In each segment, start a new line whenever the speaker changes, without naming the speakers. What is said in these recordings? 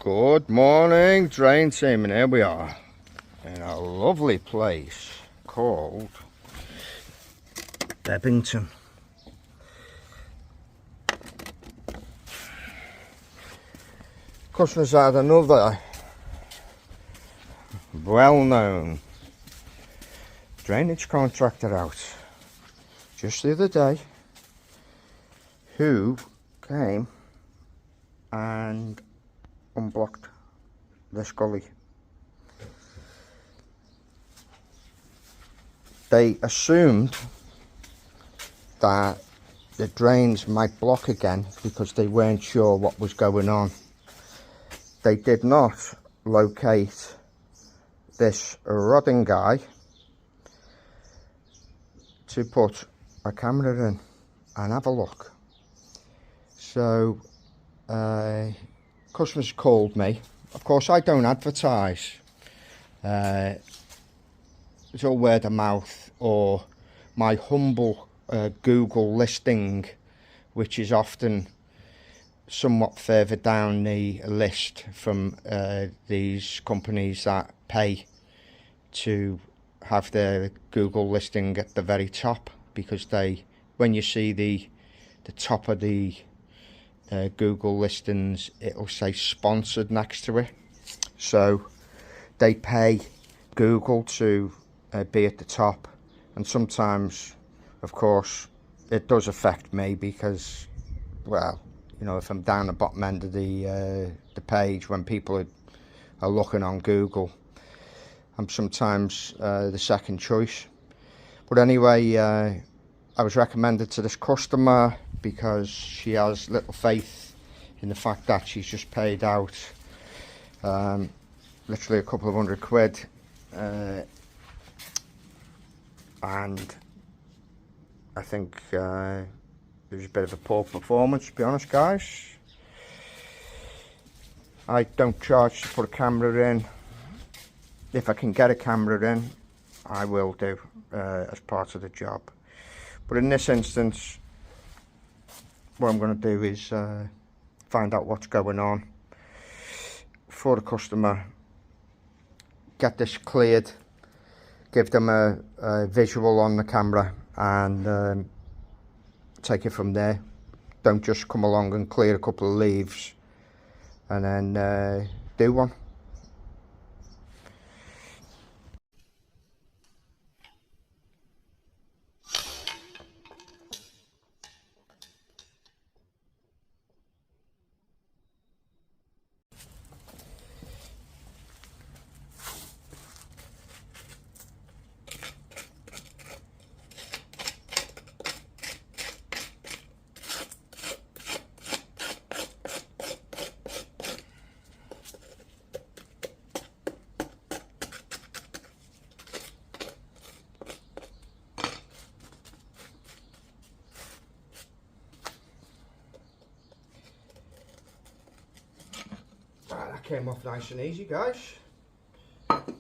Good morning, drain team, and here we are in a lovely place called Bebington. Customers had another well-known drainage contractor out just the other day who came and unblocked this gully. They assumed that the drains might block again because they weren't sure what was going on. They did not locate this rodding guy to put a camera in and have a look. So customers called me. Of course, I don't advertise. It's all word of mouth or my humble Google listing, which is often somewhat further down the list from these companies that pay to have their Google listing at the very top, because when you see the top of the Google listings, it'll say sponsored next to it. So they pay Google to be at the top, and sometimes, of course, it does affect me because, well, you know, if I'm down the bottom end of the page when people are looking on Google, I'm sometimes the second choice. But anyway, I was recommended to this customer because she has little faith in the fact that she's just paid out literally a couple of £100, and I think it was a bit of a poor performance, to be honest, guys. I don't charge to put a camera in. If I can get a camera in, I will do as part of the job. But in this instance, what I'm going to do is find out what's going on for the customer, get this cleared, give them a visual on the camera, and take it from there. Don't just come along and clear a couple of leaves and then do one. That came off nice and easy, guys. But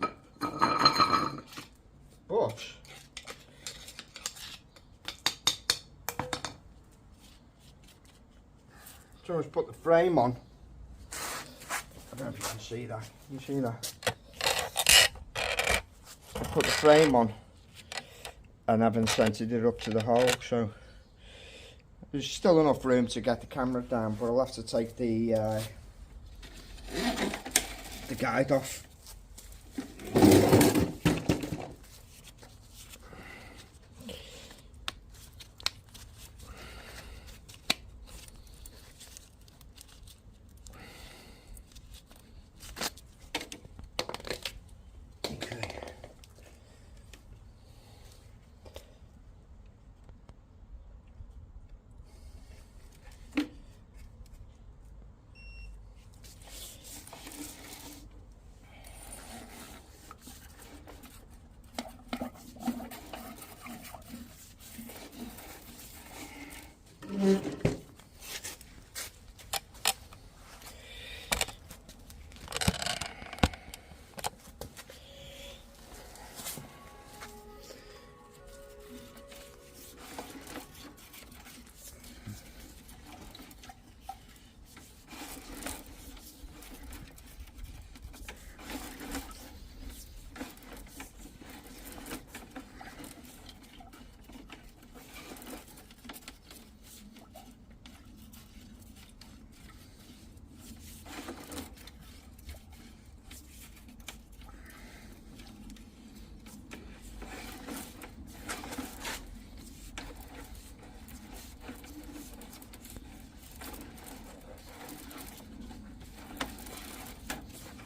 so let's put the frame on. I don't know if you can see that. Can you see that? I put the frame on and haven't centered it up to the hole, so there's still enough room to get the camera down, but I'll have to take the guide off.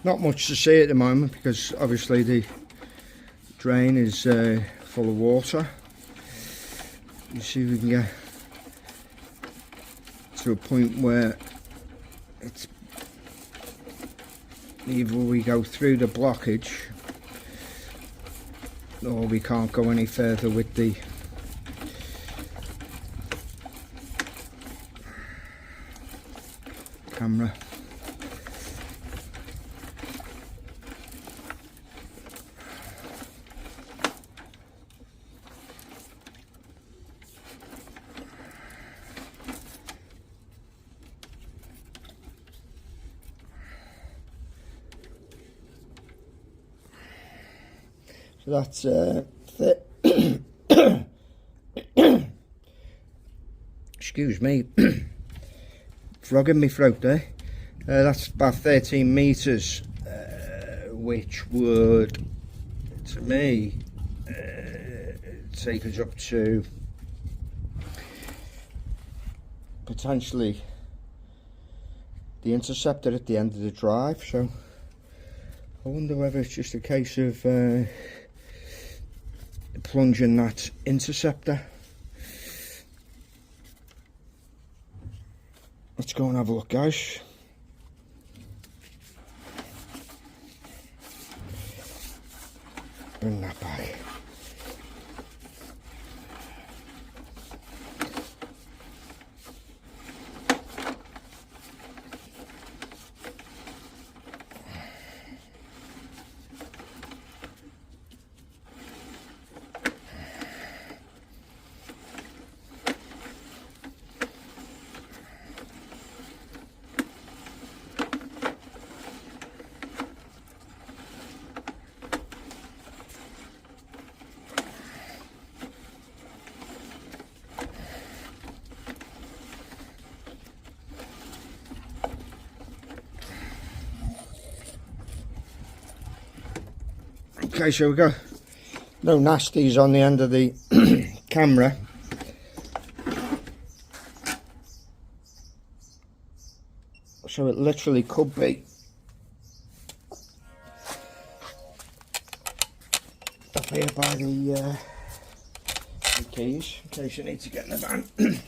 Not much to see at the moment because obviously the drain is full of water. You see if we can get to a point where it's either we go through the blockage or we can't go any further with the camera. So that's excuse me, frog in my throat there. That's about 13 meters, which would, to me, take us up to potentially the interceptor at the end of the drive. So I wonder whether it's just a case of plunging that interceptor. Let's go and have a look, guys. Bring that back. Okay, so we got no nasties on the end of the camera. So it literally could be up here by the keys, in case you need to get in the van.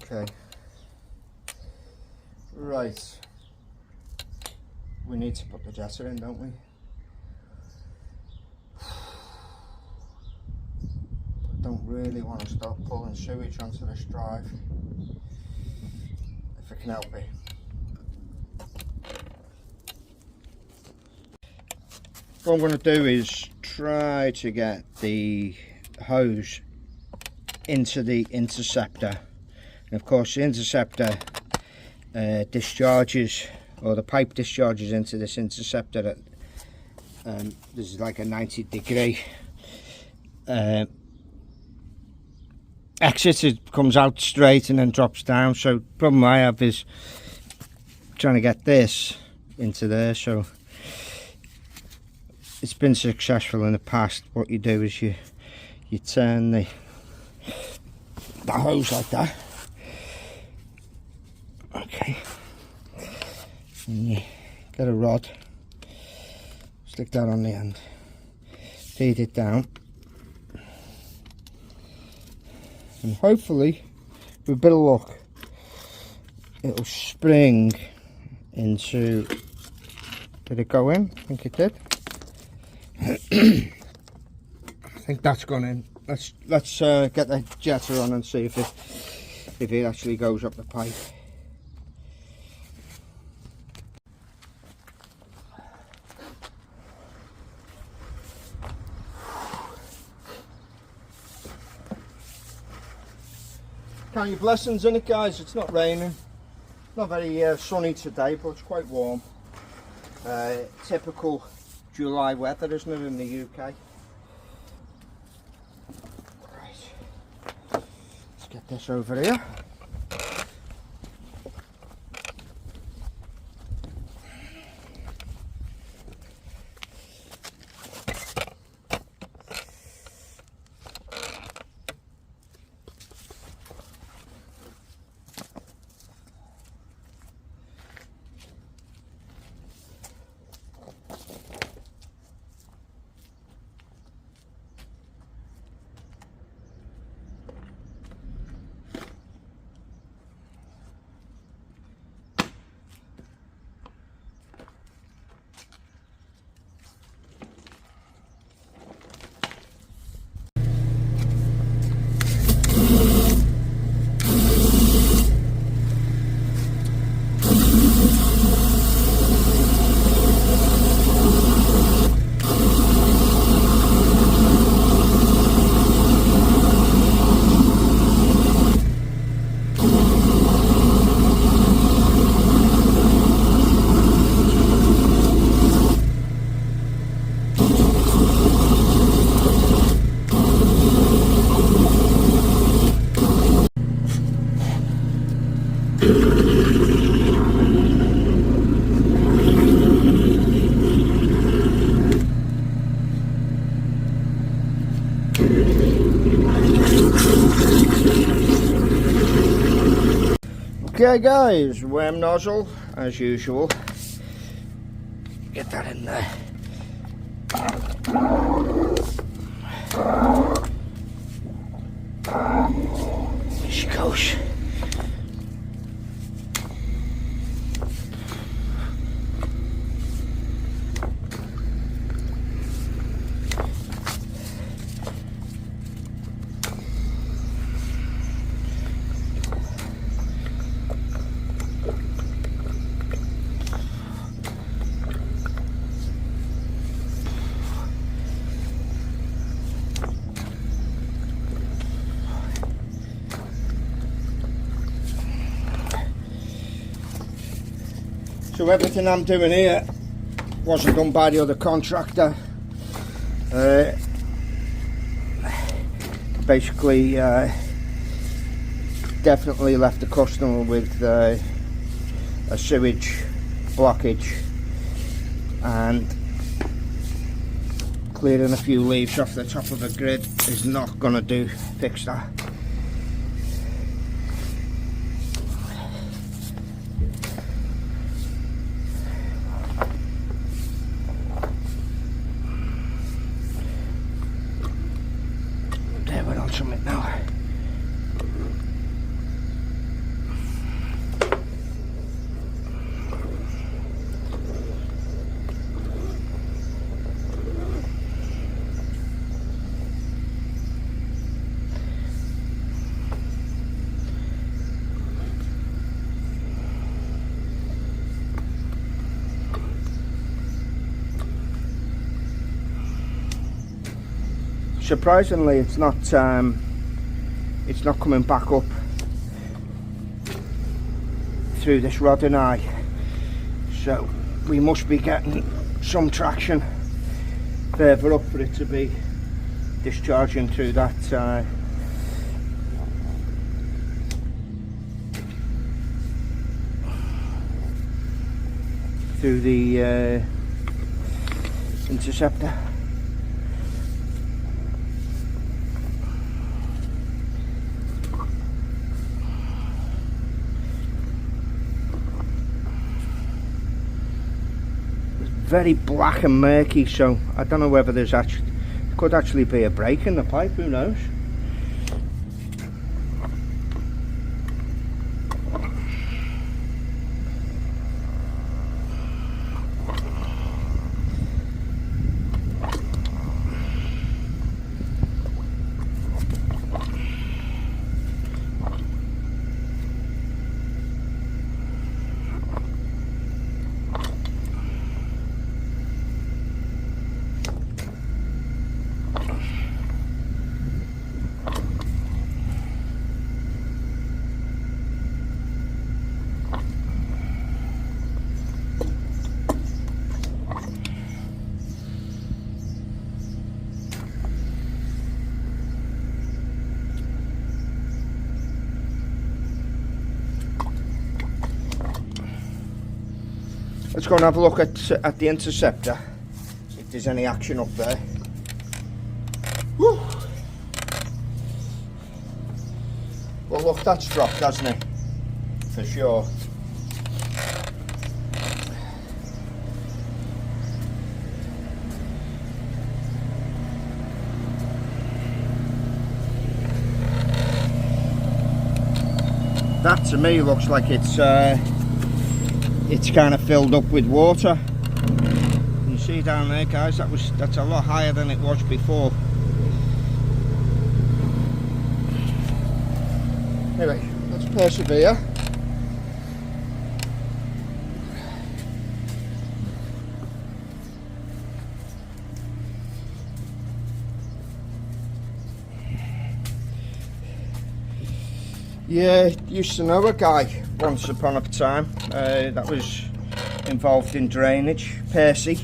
Okay. Right. We need to put the jetter in, don't we? I don't really want to start pulling sewage onto this drive, if I can help it. What I'm going to do is try to get the hose into the interceptor, and of course the interceptor discharges, or the pipe discharges into this interceptor at this is like a 90-degree exit. It comes out straight and then drops down. So the problem I have is trying to get this into there. So it's been successful in the past. What you do is you turn the hose like that. Okay. And you get a rod, stick that on the end, feed it down, and hopefully with a bit of luck it'll spring into, did it go in? I think it did. I think that's gone in. Let's get the jetter on and see if it actually goes up the pipe. Count your blessings in it, guys. It's not raining, not very sunny today, but it's quite warm. Typical July weather, isn't it, in the UK? Right, let's get this over here. Okay guys, worm nozzle as usual, get that in there. There she goes. So everything I'm doing here wasn't done by the other contractor. Basically, definitely left the customer with a sewage blockage, and clearing a few leaves off the top of the grid is not going to fix that. There, we're on something now. surprisingly it's not coming back up through this rodding eye, so we must be getting some traction further up for it to be discharging through that through the interceptor. Very black and murky, so I don't know whether there's could actually be a break in the pipe, who knows. Let's go and have a look at the interceptor, see if there's any action up there. Woo. Well look, that's dropped, hasn't it? For sure. That to me looks like it's kind of filled up with water. You see down there, guys, that's a lot higher than it was before. Anyway, let's persevere. Yeah, used to know a guy once upon a time that was involved in drainage. Percy.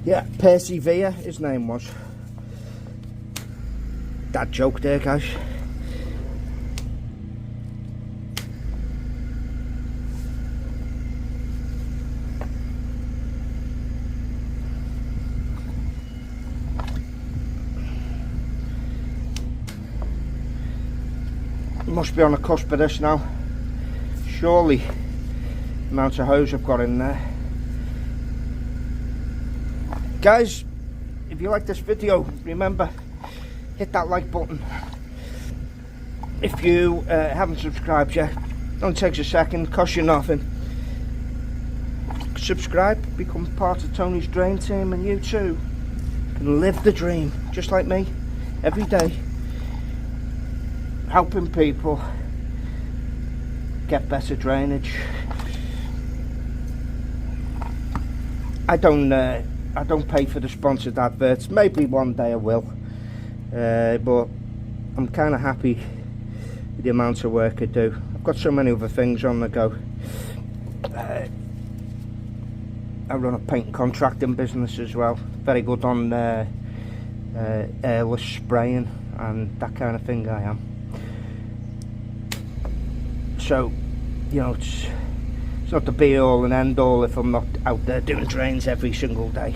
Yeah, Percy Vere, his name was. Dad joke there, guys. Must be on the cusp of this now. Surely the amount of hose I've got in there. Guys, if you like this video, remember, hit that like button. If you haven't subscribed yet, don't take a second, cost you nothing. Subscribe, become part of Tony's Drain Team, and you too can live the dream, just like me, every day. Helping people get better drainage. I don't pay for the sponsored adverts. Maybe one day I will, but I'm kind of happy with the amount of work I do. I've got so many other things on the go. I run a paint contracting business as well. Very good on airless spraying and that kind of thing. I am. So, you know, it's not the be all and end all if I'm not out there doing drains every single day.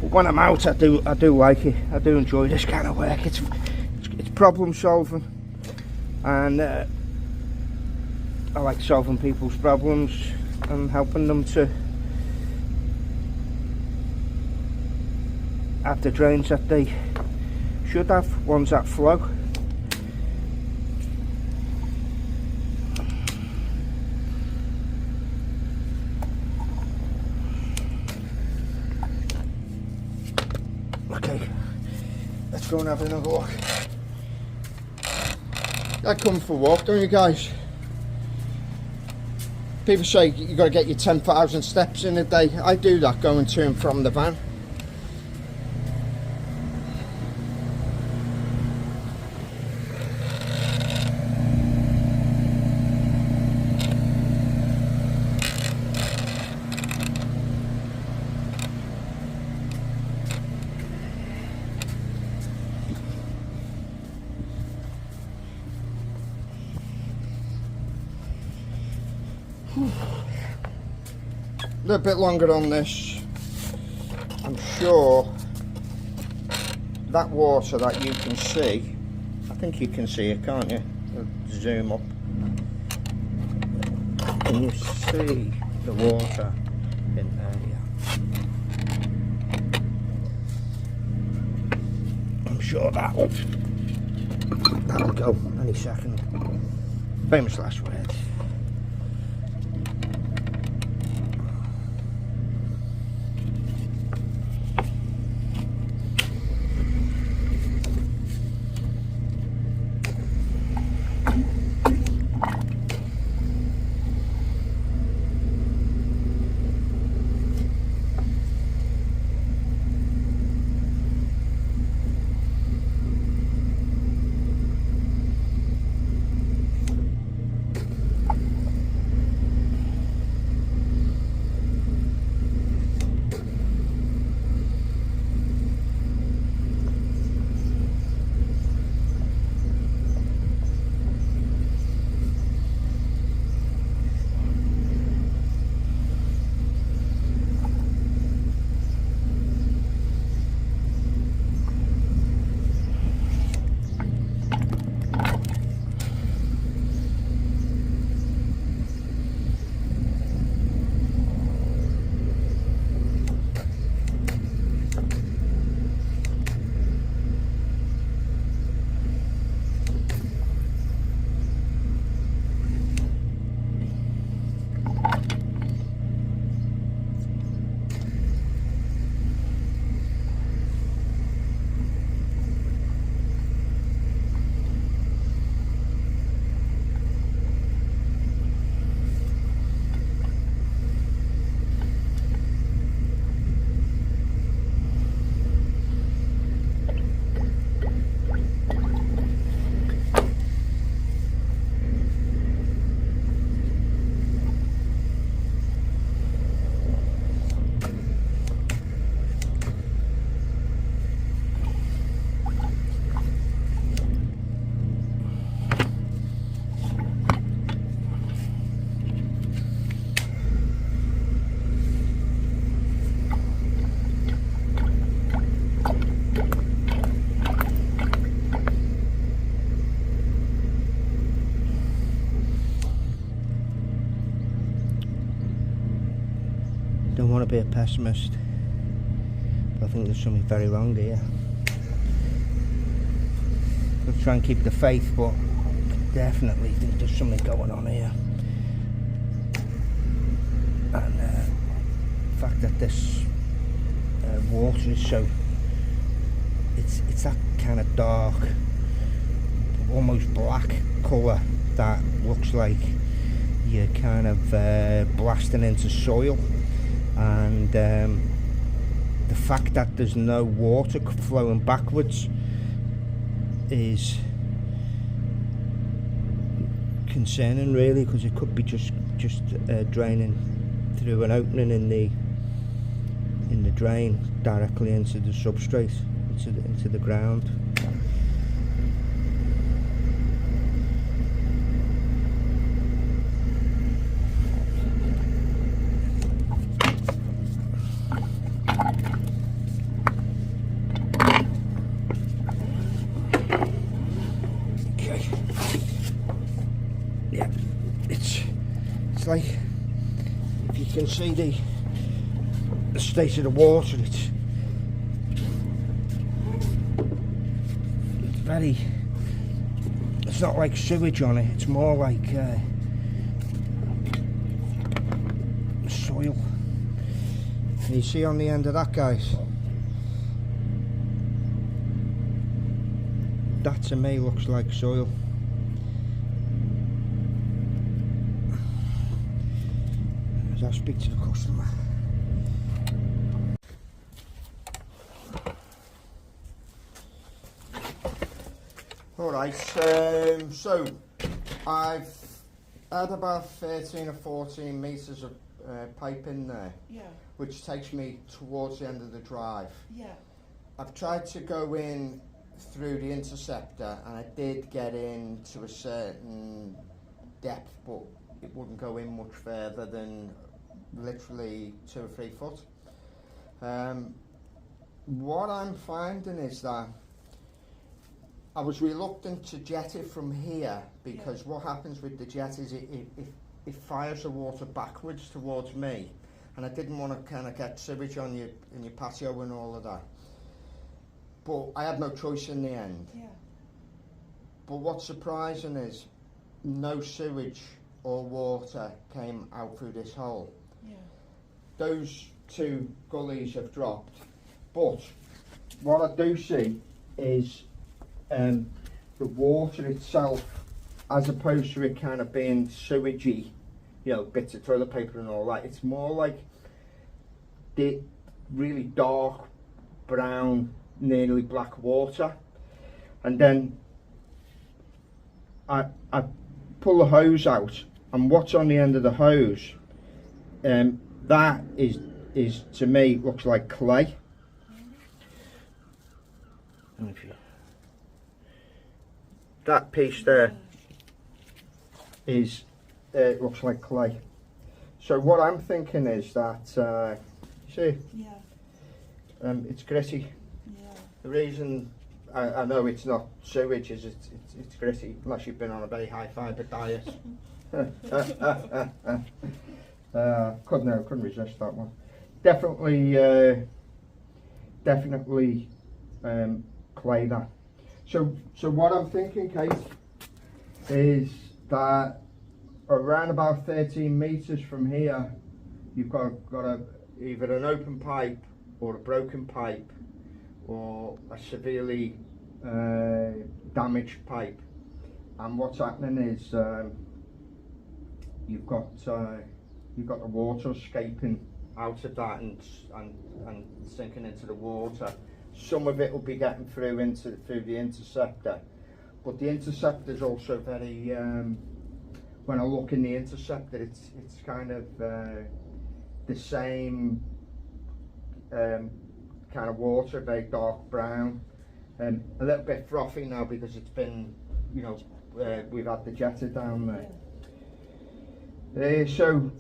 But when I'm out, I do like it. I do enjoy this kind of work. It's problem solving, and I like solving people's problems and helping them to have the drains that they should have, ones that flow. Okay, let's go and have another look. I come for a walk, don't you guys? People say you got to get your 10,000 steps in a day. I do that going to and from the van. little bit longer on this. I'm sure that water that you can see, I think you can see it, can't you? I'll zoom up. Can you see the water in there? Yeah. I'm sure that'll go any second. Famous last words. Don't want to be a pessimist, but I think there's something very wrong here. I'll try and keep the faith, but I definitely think there's something going on here. And the fact that this water is so, it's that kind of dark, almost black colour that looks like you're kind of blasting into soil. And the fact that there's no water flowing backwards is concerning, really, because it could be just draining through an opening in the drain directly into the substrate, into the ground. Like, if you can see the state of the water, it's very, it's not like sewage on it, it's more like soil. And you see on the end of that, guys, that to me looks like soil. I'll speak to the customer. Alright, so I've had about 13 or 14 metres of pipe in there, yeah, which takes me towards the end of the drive. Yeah. I've tried to go in through the interceptor and I did get in to a certain depth, but it wouldn't go in much further than literally 2 or 3 foot. What I'm finding is that I was reluctant to jet it from here because what happens with the jet is it fires the water backwards towards me, and I didn't want to kind of get sewage on you in your patio and all of that. But I had no choice in the end.
Yeah.
But what's surprising is no sewage or water came out through this hole.
Yeah.
Those 2 gullies have dropped, but what I do see is the water itself, as opposed to it kind of being sewagey, you know, bits of toilet paper and all that, it's more like the really dark brown, nearly black water. And then I pull the hose out, and what's on the end of the hose, that is to me looks like clay. That piece there is looks like clay. So what I'm thinking is that see,
Yeah.
it's gritty.
Yeah.
The reason I know it's not sewage is it's gritty, unless you've been on a very high fibre diet. Couldn't resist that one. Definitely clay that. So what I'm thinking, Kate, is that around about 13 metres from here, you've got either an open pipe or a broken pipe or a severely damaged pipe. And what's happening is you've got the water escaping out of that and sinking into the water. Some of it will be getting through the interceptor, but the interceptor is also very. When I look in the interceptor, it's kind of the same kind of water, very dark brown, a little bit frothy now because it's been, you know, we've had the jetter down there. So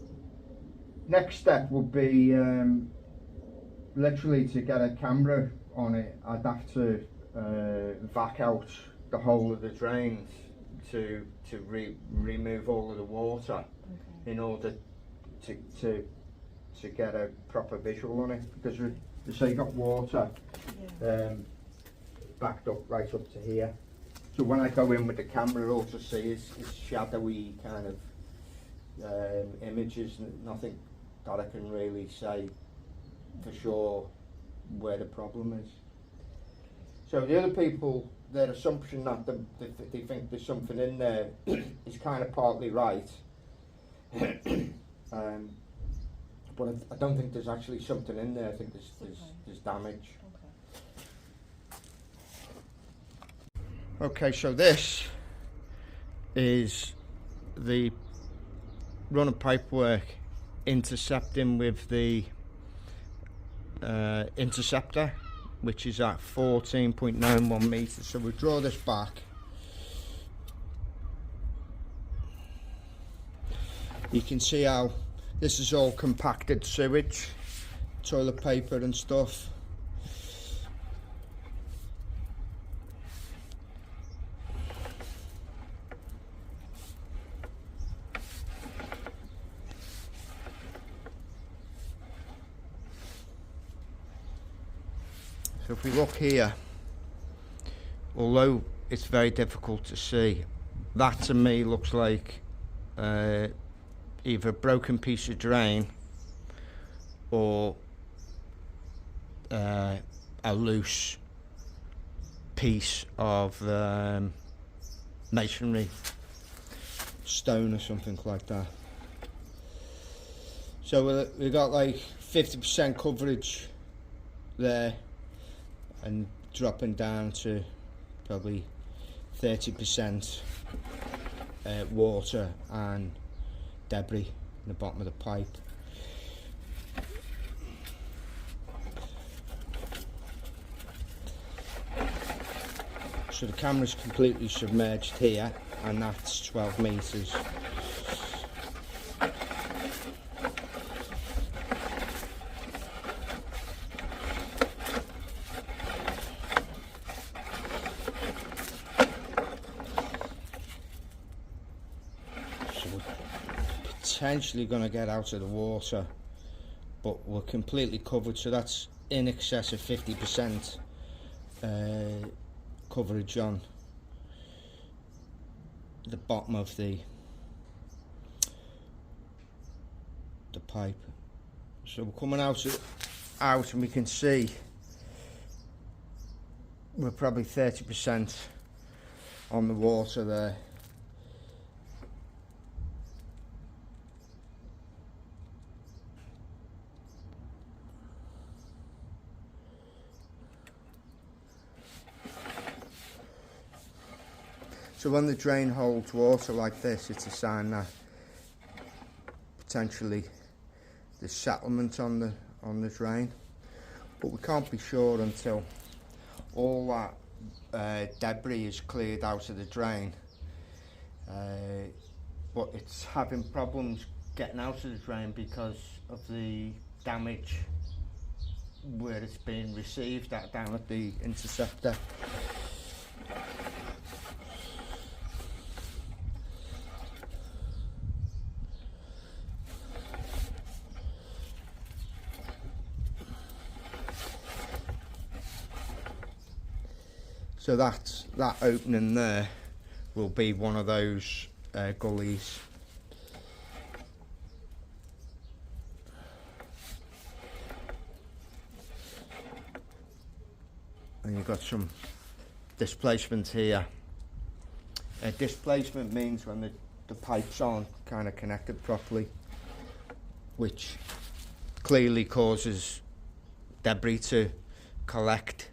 next step would be literally to get a camera on it. I'd have to vac out the whole of the drains to remove all of the water, in order to get a proper visual on it, because so you got water backed up right up to here. So when I go in with the camera, all to see is shadowy kind of images, nothing that I can really say for sure where the problem is. So the other people, their assumption that they think there's something in there is kind of partly right, but I don't think there's actually something in there. I think there's damage. Okay, so this is the run of pipework intercepting with the interceptor, which is at 14.91 metres. So we draw this back. You can see how this is all compacted sewage, toilet paper and stuff. So if we look here, although it's very difficult to see, that to me looks like either a broken piece of drain or a loose piece of masonry, stone or something like that. So we got like 50% coverage there, and dropping down to probably 30% water and debris in the bottom of the pipe. So the camera's completely submerged here, and that's 12 metres. potentially going to get out of the water, but we're completely covered, so that's in excess of 50% coverage on the bottom of the pipe. So we're coming out and we can see we're probably 30% on the water there. So when the drain holds water like this, it's a sign that potentially there's settlement on the drain, but we can't be sure until all that debris is cleared out of the drain. But it's having problems getting out of the drain because of the damage where it's being received down at the interceptor. So that opening there will be one of those gullies. And you've got some displacement here. Displacement means when the pipes aren't kind of connected properly, which clearly causes debris to collect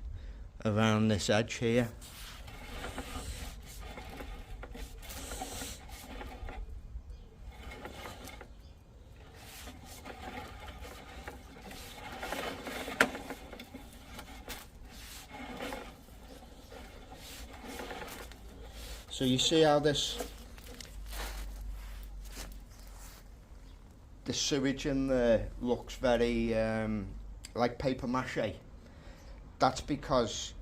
around this edge here. So you see how the sewage in there looks very like paper mache. That's because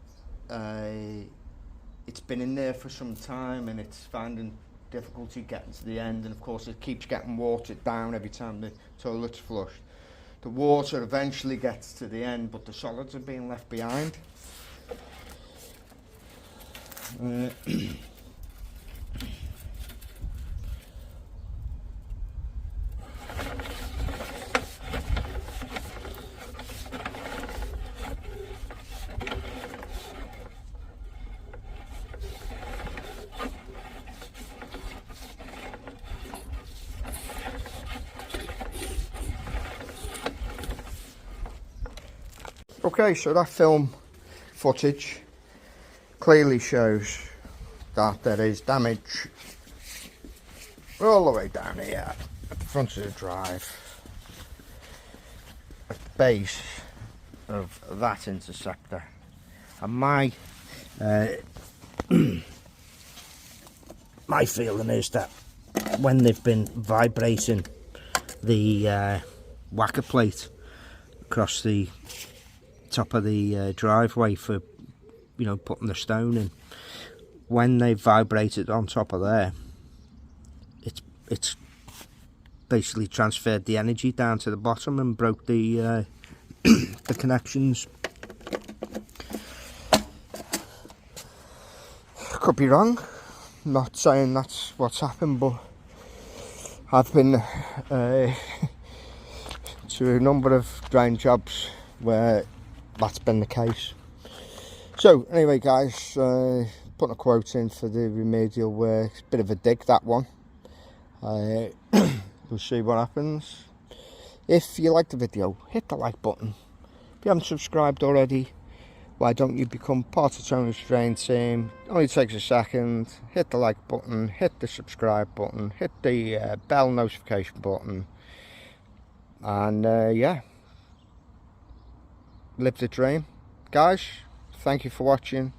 it's been in there for some time and it's finding difficulty getting to the end, and of course it keeps getting watered down every time the toilet's flushed. The water eventually gets to the end, but the solids are being left behind. Okay, so that film footage clearly shows that there is damage all the way down here at the front of the drive, at the base of that interceptor. And my my feeling is that when they've been vibrating the whacker plate across the top of the driveway for, you know, putting the stone in, when they vibrated on top of there, it's basically transferred the energy down to the bottom and broke the the connections. Could be wrong, not saying that's what's happened, but I've been to a number of drain jobs where that's been the case. So anyway guys, putting a quote in for the remedial work. Bit of a dig, that one. We'll see what happens. If you like the video, hit the like button. If you haven't subscribed already, why don't you become part of Tony's Drain team? It only takes a second. Hit the like button, hit the subscribe button, hit the bell notification button, and yeah, live the dream. Guys, thank you for watching.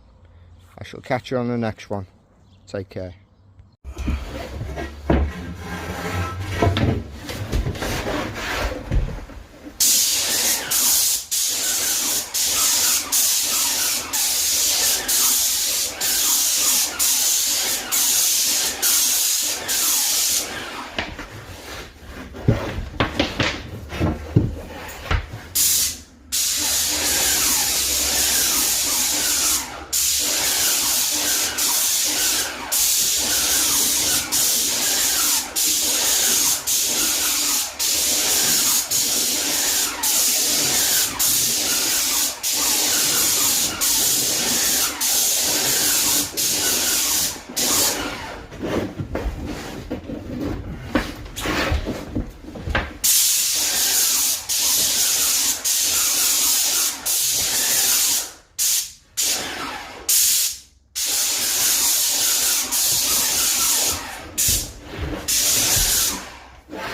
I shall catch you on the next one. Take care.